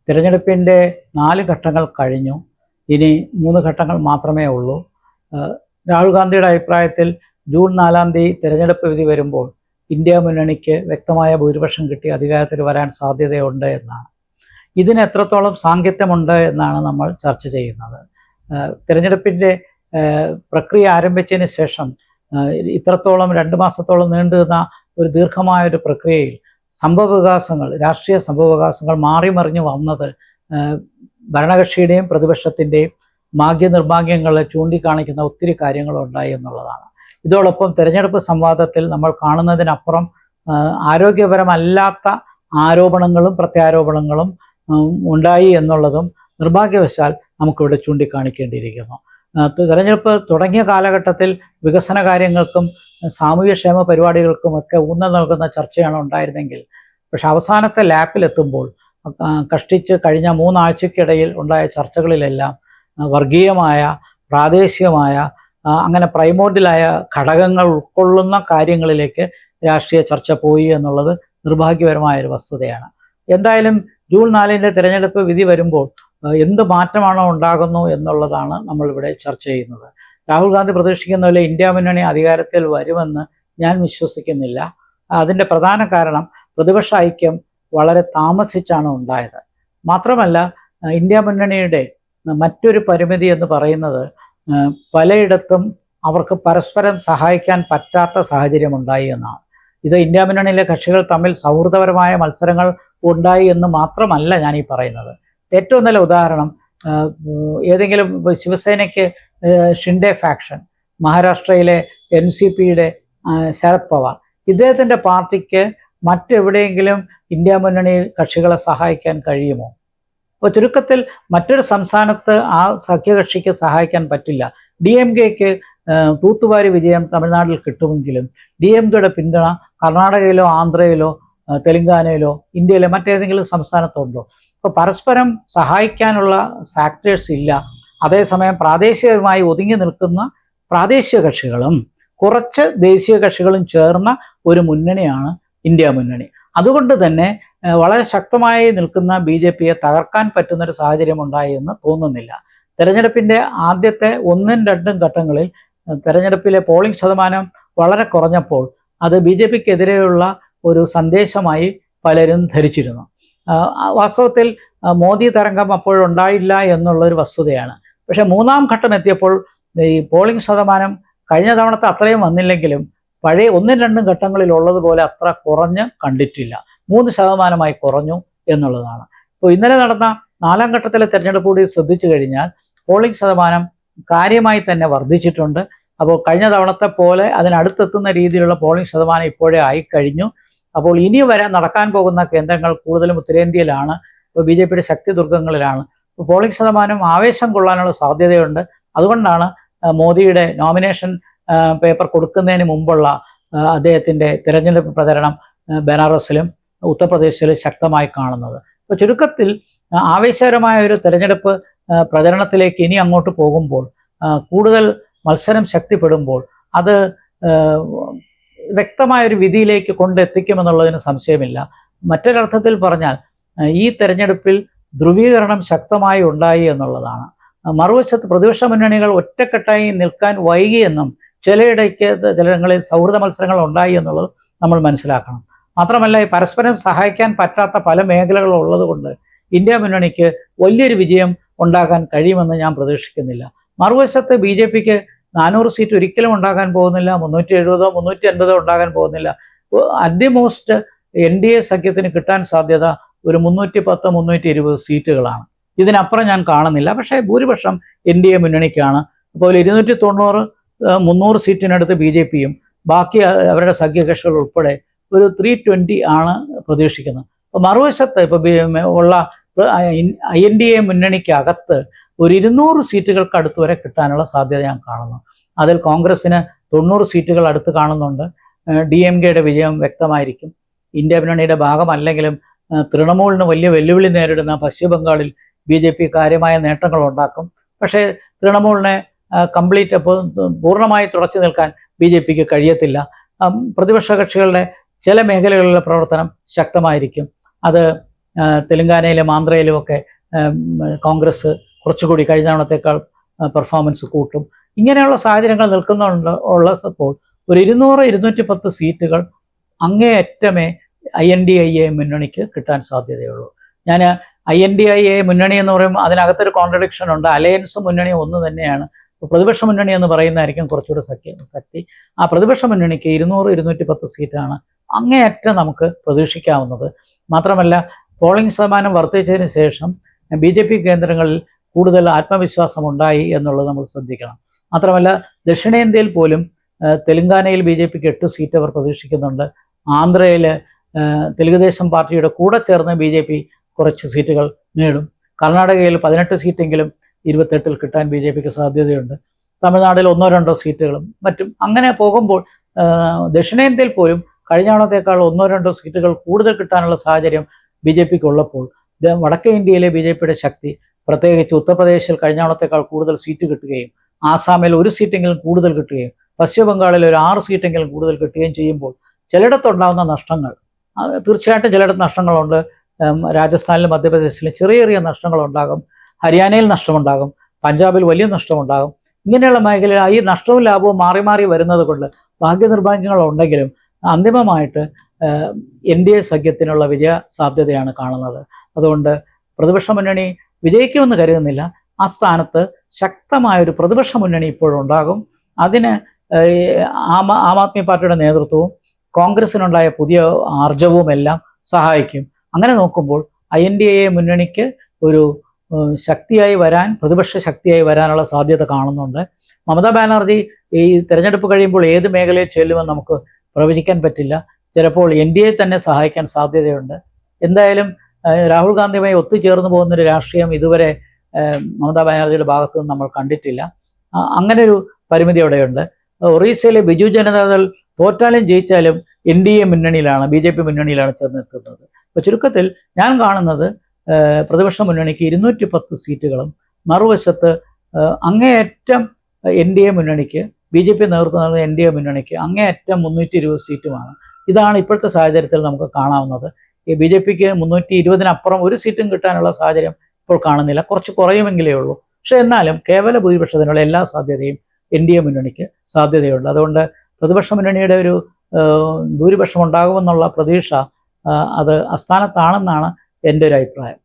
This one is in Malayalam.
തിരഞ്ഞെടുപ്പിൻ്റെ 4 ഘട്ടങ്ങൾ കഴിഞ്ഞു. ഇനി 3 ഘട്ടങ്ങൾ മാത്രമേ ഉള്ളൂ. രാഹുൽ ഗാന്ധിയുടെ അഭിപ്രായത്തിൽ ജൂൺ 4-ാം തീയതി തിരഞ്ഞെടുപ്പ് വിധി വരുമ്പോൾ ഇന്ത്യ മുന്നണിക്ക് വ്യക്തമായ ഭൂരിപക്ഷം കിട്ടി അധികാരത്തിൽ വരാൻ സാധ്യതയുണ്ട് എന്നാണ്. ഇതിന് എത്രത്തോളം സാങ്കത്യമുണ്ട് എന്നാണ് നമ്മൾ ചർച്ച ചെയ്യുന്നത്. തിരഞ്ഞെടുപ്പിൻ്റെ പ്രക്രിയ ആരംഭിച്ചതിന് ശേഷം ഇത്രത്തോളം 2 മാസത്തോളം നീണ്ടുനിന്ന ഒരു ദീർഘമായൊരു പ്രക്രിയയിൽ രാഷ്ട്രീയ സംഭവവികാസങ്ങൾ മാറിമറിഞ്ഞു വന്നത് ഭരണകക്ഷിയുടെയും പ്രതിപക്ഷത്തിൻ്റെയും ഭാഗ്യനിർഭാഗ്യങ്ങളെ ചൂണ്ടിക്കാണിക്കുന്ന ഒത്തിരി കാര്യങ്ങളുണ്ടായി എന്നുള്ളതാണ്. ഇതോടൊപ്പം തിരഞ്ഞെടുപ്പ് സംവാദത്തിൽ നമ്മൾ കാണുന്നതിനപ്പുറം ആരോഗ്യപരമല്ലാത്ത ആരോപണങ്ങളും പ്രത്യാരോപണങ്ങളും ഉണ്ടായി എന്നുള്ളതും നിർഭാഗ്യവശാൽ നമുക്കിവിടെ ചൂണ്ടിക്കാണിക്കേണ്ടിയിരിക്കുന്നു. തിരഞ്ഞെടുപ്പ് തുടങ്ങിയ കാലഘട്ടത്തിൽ വികസന കാര്യങ്ങൾക്കും സാമൂഹ്യക്ഷേമ പരിപാടികൾക്കുമൊക്കെ ഊന്നൽ നൽകുന്ന ചർച്ചയാണ് ഉണ്ടായിരുന്നെങ്കിൽ, പക്ഷെ അവസാനത്തെ ലാപ്പിലെത്തുമ്പോൾ കഷ്ടിച്ച് കഴിഞ്ഞ 3 ആഴ്ചയ്ക്കിടയിൽ ഉണ്ടായ ചർച്ചകളിലെല്ലാം വർഗീയമായ, പ്രാദേശികമായ, അങ്ങനെ പ്രൈമോർഡിയലായ ഘടകങ്ങൾ ഉൾക്കൊള്ളുന്ന കാര്യങ്ങളിലേക്ക് രാഷ്ട്രീയ ചർച്ച പോയി എന്നുള്ളത് നിർഭാഗ്യകരമായൊരു വസ്തുതയാണ്. എന്തായാലും ജൂൺ 4-ന്റെ തിരഞ്ഞെടുപ്പ് വിധി വരുമ്പോൾ എന്ത് മാറ്റമാണോ ഉണ്ടാകുന്നു എന്നുള്ളതാണ് നമ്മളിവിടെ ചർച്ച ചെയ്യുന്നത്. രാഹുൽ ഗാന്ധി പ്രതീക്ഷിക്കുന്ന പോലെ ഇന്ത്യ മുന്നണി അധികാരത്തിൽ വരുമെന്ന് ഞാൻ വിശ്വസിക്കുന്നില്ല. അതിൻ്റെ പ്രധാന കാരണം പ്രതിപക്ഷ ഐക്യം വളരെ താമസിച്ചാണ് ഉണ്ടായത്. മാത്രമല്ല, ഇന്ത്യ മുന്നണിയുടെ മറ്റൊരു പരിമിതി എന്ന് പറയുന്നത് പലയിടത്തും അവർക്ക് പരസ്പരം സഹായിക്കാൻ പറ്റാത്ത സാഹചര്യം ഉണ്ടായി എന്നാണ്. ഇത് ഇന്ത്യ മുന്നണിയിലെ കക്ഷികൾ തമ്മിൽ സൗഹൃദപരമായ മത്സരങ്ങൾ ഉണ്ടായി എന്ന് മാത്രമല്ല ഞാൻ ഈ പറയുന്നത്. ഏറ്റവും നല്ല ഉദാഹരണം, ഏതെങ്കിലും ശിവസേനയ്ക്ക് ഷിൻഡെ ഫാക്ഷൻ, മഹാരാഷ്ട്രയിലെ NCPയുടെ ശരത് പവാർ, ഇദ്ദേഹത്തിൻ്റെ പാർട്ടിക്ക് മറ്റെവിടെയെങ്കിലും ഇന്ത്യ മുന്നണി കക്ഷികളെ സഹായിക്കാൻ കഴിയുമോ? അപ്പോൾ ചുരുക്കത്തിൽ മറ്റൊരു സംസ്ഥാനത്ത് ആ സഖ്യകക്ഷിക്ക് സഹായിക്കാൻ പറ്റില്ല. DMKക്ക് തൂത്തുവാരി വിജയം തമിഴ്നാട്ടിൽ കിട്ടുമെങ്കിലും DMKയുടെ പിന്തുണ കർണാടകയിലോ ആന്ധ്രയിലോ തെലങ്കാനയിലോ ഇന്ത്യയിലെ മറ്റേതെങ്കിലും സംസ്ഥാനത്തുണ്ടോ? അപ്പോൾ പരസ്പരം സഹായിക്കാനുള്ള ഫാക്ടേഴ്സ് ഇല്ല. അതേസമയം പ്രാദേശികമായി ഒതുങ്ങി നിൽക്കുന്ന പ്രാദേശിക കക്ഷികളും കുറച്ച് ദേശീയ കക്ഷികളും ചേർന്ന ഒരു മുന്നണിയാണ് ഇന്ത്യ മുന്നണി. അതുകൊണ്ട് തന്നെ വളരെ ശക്തമായി നിൽക്കുന്ന BJPയെ തകർക്കാൻ പറ്റുന്നൊരു സാഹചര്യം ഉണ്ടായി എന്ന് തോന്നുന്നില്ല. തെരഞ്ഞെടുപ്പിൻ്റെ ആദ്യത്തെ 1-2 ഘട്ടങ്ങളിൽ തെരഞ്ഞെടുപ്പിലെ പോളിംഗ് ശതമാനം വളരെ കുറഞ്ഞപ്പോൾ അത് BJPക്കെതിരെയുള്ള ഒരു സന്ദേശമായി പലരും ധരിച്ചിരുന്നു. വാസ്തവത്തിൽ മോദി തരംഗം അപ്പോഴുണ്ടായില്ല എന്നുള്ളൊരു വസ്തുതയാണ്. പക്ഷേ 3-ാം ഘട്ടം എത്തിയപ്പോൾ ഈ പോളിംഗ് ശതമാനം കഴിഞ്ഞ തവണത്തെ അത്രയും വന്നില്ലെങ്കിലും പഴയ 1-2 ഘട്ടങ്ങളിൽ ഉള്ളതുപോലെ അത്ര കുറഞ്ഞ് കണ്ടിട്ടില്ല. 3% കുറഞ്ഞു എന്നുള്ളതാണ്. ഇപ്പോൾ ഇന്നലെ നടന്ന 4-ാം ഘട്ടത്തിലെ തെരഞ്ഞെടുപ്പ് കൂടി ശ്രദ്ധിച്ചു കഴിഞ്ഞാൽ പോളിംഗ് ശതമാനം കാര്യമായി തന്നെ വർദ്ധിച്ചിട്ടുണ്ട്. അപ്പോൾ കഴിഞ്ഞ തവണത്തെ പോലെ അതിനടുത്തെത്തുന്ന രീതിയിലുള്ള പോളിംഗ് ശതമാനം ഇപ്പോഴേ ആയിക്കഴിഞ്ഞു. അപ്പോൾ ഇനി വരെ നടക്കാൻ പോകുന്ന കേന്ദ്രങ്ങൾ കൂടുതലും ഉത്തരേന്ത്യയിലാണ്, ഇപ്പോൾ BJPയുടെ ശക്തി ദുർഗങ്ങളിലാണ്. ഇപ്പോൾ പോളിംഗ് ശതമാനം ആവേശം കൊള്ളാനുള്ള സാധ്യതയുണ്ട്. അതുകൊണ്ടാണ് മോദിയുടെ നോമിനേഷൻ പേപ്പർ കൊടുക്കുന്നതിന് മുമ്പുള്ള അദ്ദേഹത്തിൻ്റെ തിരഞ്ഞെടുപ്പ് പ്രചരണം ബനാറസിലും ഉത്തർപ്രദേശിലും ശക്തമായി കാണുന്നത്. അപ്പോൾ ചുരുക്കത്തിൽ ആവേശകരമായ ഒരു തിരഞ്ഞെടുപ്പ് പ്രചരണത്തിലേക്ക് ഇനി അങ്ങോട്ട് പോകുമ്പോൾ, കൂടുതൽ മത്സരം ശക്തിപ്പെടുമ്പോൾ അത് വ്യക്തമായൊരു വിധിയിലേക്ക് കൊണ്ടെത്തിക്കുമെന്നുള്ളതിന് സംശയമില്ല. മറ്റൊരർത്ഥത്തിൽ പറഞ്ഞാൽ ഈ തെരഞ്ഞെടുപ്പിൽ ധ്രുവീകരണം ശക്തമായി ഉണ്ടായി എന്നുള്ളതാണ്. മറുവശത്ത് പ്രതിപക്ഷ മുന്നണികൾ ഒറ്റക്കെട്ടായി നിൽക്കാൻ വൈകിയെന്നും ചിലയിടങ്ങളിൽ സൗഹൃദ മത്സരങ്ങൾ ഉണ്ടായി എന്നുള്ളത് നമ്മൾ മനസ്സിലാക്കണം. മാത്രമല്ല, ഈ പരസ്പരം സഹായിക്കാൻ പറ്റാത്ത പല മേഖലകളും ഉള്ളതുകൊണ്ട് ഇന്ത്യ മുന്നണിക്ക് വലിയൊരു വിജയം ഉണ്ടാക്കാൻ കഴിയുമെന്ന് ഞാൻ പ്രതീക്ഷിക്കുന്നില്ല. മറുവശത്ത് BJPക്ക് 400 സീറ്റ് ഒരിക്കലും ഉണ്ടാകാൻ പോകുന്നില്ല, 370 350 ഉണ്ടാകാൻ പോകുന്നില്ല. അറ്റ് ദി മോസ്റ്റ് NDA സഖ്യത്തിന് കിട്ടാൻ സാധ്യത ഒരു 310 320 സീറ്റുകളാണ്. ഇതിനപ്പുറം ഞാൻ കാണുന്നില്ല. പക്ഷേ ഭൂരിപക്ഷം NDA മുന്നണിക്കാണ്. അപ്പോൾ 290 300 സീറ്റിനടുത്ത് BJPയും ബാക്കി അവരുടെ സഖ്യകക്ഷികൾ ഉൾപ്പെടെ ഒരു 320 ആണ് പ്രതീക്ഷിക്കുന്നത്. അപ്പോൾ മറുവശത്ത് ഇപ്പോൾ ഉള്ള INDA മുന്നണിക്കകത്ത് ഒരു 200 സീറ്റുകൾക്ക് അടുത്ത് വരെ കിട്ടാനുള്ള സാധ്യത ഞാൻ കാണുന്നു. അതിൽ കോൺഗ്രസിന് 90 സീറ്റുകൾ അടുത്ത് കാണുന്നുണ്ട്. DMKയുടെ വിജയം വ്യക്തമായിരിക്കും. ഇന്ത്യ മുന്നണിയുടെ ഭാഗമല്ലെങ്കിലും തൃണമൂലിന് വലിയ വെല്ലുവിളി നേരിടുന്ന പശ്ചിമ ബംഗാളിൽ BJP കാര്യമായ നേട്ടങ്ങൾ ഉണ്ടാക്കും. പക്ഷേ തൃണമൂലിനെ പൂർണ്ണമായി തുടച്ചു നിൽക്കാൻ BJPക്ക് കഴിയത്തില്ല. പ്രതിപക്ഷ കക്ഷികളുടെ ചില മേഖലകളിലെ പ്രവർത്തനം ശക്തമായിരിക്കും. അത് തെലങ്കാനയിലും ആന്ധ്രയിലും ഒക്കെ കോൺഗ്രസ് കുറച്ചുകൂടി കഴിഞ്ഞ തവണത്തേക്കാൾ പെർഫോമൻസ് കൂട്ടും. ഇങ്ങനെയുള്ള സാഹചര്യങ്ങൾ ഉള്ളപ്പോൾ ഒരു 200-210 സീറ്റുകൾ അങ്ങേയറ്റമേ INDIA മുന്നണിക്ക് കിട്ടാൻ സാധ്യതയുള്ളൂ. ഞാൻ INDIA മുന്നണി എന്ന് പറയുമ്പോൾ അതിനകത്തൊരു കോൺട്രഡിക്ഷൻ ഉണ്ട്. അലയൻസ് മുന്നണി ഒന്ന് തന്നെയാണ്. പ്രതിപക്ഷ മുന്നണി എന്ന് പറയുന്നതായിരിക്കും കുറച്ചുകൂടെ ശക്തി. ആ പ്രതിപക്ഷ മുന്നണിക്ക് 200-210 സീറ്റാണ് അങ്ങേയറ്റം നമുക്ക് പ്രതീക്ഷിക്കാവുന്നത്. മാത്രമല്ല, പോളിംഗ് ശതമാനം വർദ്ധിച്ചതിന് ശേഷം BJP കേന്ദ്രങ്ങളിൽ കൂടുതൽ ആത്മവിശ്വാസം ഉണ്ടായി എന്നുള്ളത് നമ്മൾ ശ്രദ്ധിക്കണം. മാത്രമല്ല, ദക്ഷിണേന്ത്യയിൽ പോലും തെലങ്കാനയിൽ BJPക്ക് 8 സീറ്റ് അവർ പ്രതീക്ഷിക്കുന്നുണ്ട്. ആന്ധ്രയിൽ തെലുഗുദേശം പാർട്ടിയുടെ കൂടെ ചേർന്ന് BJP കുറച്ച് സീറ്റുകൾ നേടും. കർണാടകയിൽ 18 സീറ്റെങ്കിലും 28-ൽ കിട്ടാൻ BJPക്ക് സാധ്യതയുണ്ട്. തമിഴ്നാട്ടിൽ 1-2 സീറ്റുകളും മറ്റും. അങ്ങനെ പോകുമ്പോൾ ദക്ഷിണേന്ത്യയിൽ പോലും കഴിഞ്ഞ തവണത്തേക്കാൾ 1-2 സീറ്റുകൾ കൂടുതൽ കിട്ടാനുള്ള സാഹചര്യം BJPക്ക് ഉള്ളപ്പോൾ വടക്കേ ഇന്ത്യയിലെ BJPയുടെ ശക്തി, പ്രത്യേകിച്ച് ഉത്തർപ്രദേശിൽ കഴിഞ്ഞ തവണത്തേക്കാൾ കൂടുതൽ സീറ്റ് കിട്ടുകയും ആസാമിൽ 1 സീറ്റെങ്കിലും കൂടുതൽ കിട്ടുകയും പശ്ചിമ ബംഗാളിൽ ഒരു 6 സീറ്റെങ്കിലും കൂടുതൽ കിട്ടുകയും ചെയ്യുമ്പോൾ ചിലയിടത്തുണ്ടാകുന്ന നഷ്ടങ്ങൾ, തീർച്ചയായിട്ടും ചിലയിടത്ത് നഷ്ടങ്ങളുണ്ട്. രാജസ്ഥാനിലും മധ്യപ്രദേശിലും ചെറിയ ചെറിയ നഷ്ടങ്ങളുണ്ടാകും. ഹരിയാനയിൽ നഷ്ടമുണ്ടാകും. പഞ്ചാബിൽ വലിയ നഷ്ടമുണ്ടാകും. ഇങ്ങനെയുള്ള മേഖലയിൽ ഈ നഷ്ടവും ലാഭവും മാറി മാറി വരുന്നത് കൊണ്ട് ഭാഗ്യനിർഭാഗ്യങ്ങളുണ്ടെങ്കിലും അന്തിമമായിട്ട് NDA സഖ്യത്തിനുള്ള വിജയ സാധ്യതയാണ് കാണുന്നത്. അതുകൊണ്ട് പ്രതിപക്ഷ മുന്നണി വിജയിക്കുമെന്ന് കരുതുന്നില്ല. ആ സ്ഥാനത്ത് ശക്തമായൊരു പ്രതിപക്ഷ മുന്നണി ഇപ്പോഴുണ്ടാകും. അതിന് ആം ആദ്മി പാർട്ടിയുടെ നേതൃത്വവും കോൺഗ്രസിനുണ്ടായ പുതിയ ആർജവും എല്ലാം സഹായിക്കും. അങ്ങനെ നോക്കുമ്പോൾ INDA മുന്നണിക്ക് ഒരു ശക്തിയായി വരാൻ, പ്രതിപക്ഷ ശക്തിയായി വരാനുള്ള സാധ്യത കാണുന്നുണ്ട്. മമതാ ബാനർജി ഈ തെരഞ്ഞെടുപ്പ് കഴിയുമ്പോൾ ഏത് മേഖലയിൽ ചെല്ലുമെന്ന് നമുക്ക് പ്രവചിക്കാൻ പറ്റില്ല. ചിലപ്പോൾ NDA തന്നെ സഹായിക്കാൻ സാധ്യതയുണ്ട്. എന്തായാലും രാഹുൽ ഗാന്ധിയുമായി ഒത്തുചേർന്ന് പോകുന്നൊരു രാഷ്ട്രീയം ഇതുവരെ മമതാ ബാനർജിയുടെ ഭാഗത്തു നിന്ന് നമ്മൾ കണ്ടിട്ടില്ല. അങ്ങനെ ഒരു പരിമിതി അവിടെയുണ്ട്. ഒറീസയിലെ ബിജു ജനതാദൾ തോറ്റാലും ജയിച്ചാലും NDA മുന്നണിയിലാണ്, BJP മുന്നണിയിലാണ് ചെന്നെത്തുന്നത്. അപ്പോൾ ചുരുക്കത്തിൽ ഞാൻ കാണുന്നത് പ്രതിപക്ഷ മുന്നണിക്ക് 210 സീറ്റുകളും മറുവശത്ത് അങ്ങേയറ്റം NDA മുന്നണിക്ക്, BJP നേതൃത്വം നൽകുന്ന NDA മുന്നണിക്ക് അങ്ങേയറ്റം 320 സീറ്റുമാണ്. ഇതാണ് ഇപ്പോഴത്തെ സാഹചര്യത്തിൽ നമുക്ക് കാണാവുന്നത്. ഈ BJPക്ക് 320-നപ്പുറം ഒരു സീറ്റും കിട്ടാനുള്ള സാഹചര്യം ഇപ്പോൾ കാണുന്നില്ല. കുറച്ച് കുറയുമെങ്കിലേ ഉള്ളൂ. പക്ഷെ എന്നാലും കേവല ഭൂരിപക്ഷത്തിനുള്ള എല്ലാ സാധ്യതയും NDA മുന്നണിക്ക് സാധ്യതയുണ്ട്. അതുകൊണ്ട് പ്രതിപക്ഷ മുന്നണിയുടെ ഒരു ഭൂരിപക്ഷം ഉണ്ടാകുമെന്നുള്ള പ്രതീക്ഷ അത് അസ്ഥാനത്താണെന്നാണ് എൻ്റെ ഒരു അഭിപ്രായം.